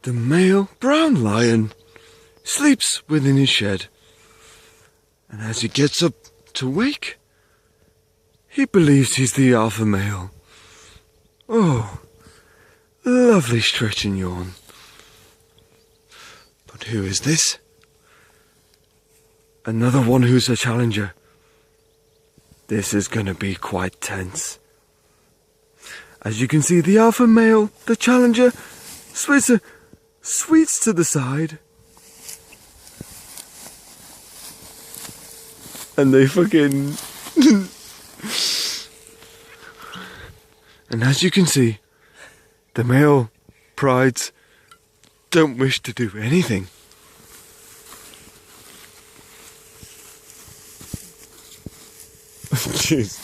The male brown lion sleeps within his shed, and as he gets up to wake, he believes he's the alpha male. Oh, lovely stretch and yawn. But who is this? Another one who's a challenger. This is gonna be quite tense. As you can see, the alpha male, the challenger, sweets to the side. And they fucking... And as you can see, the male prides don't wish to do anything. Jeez.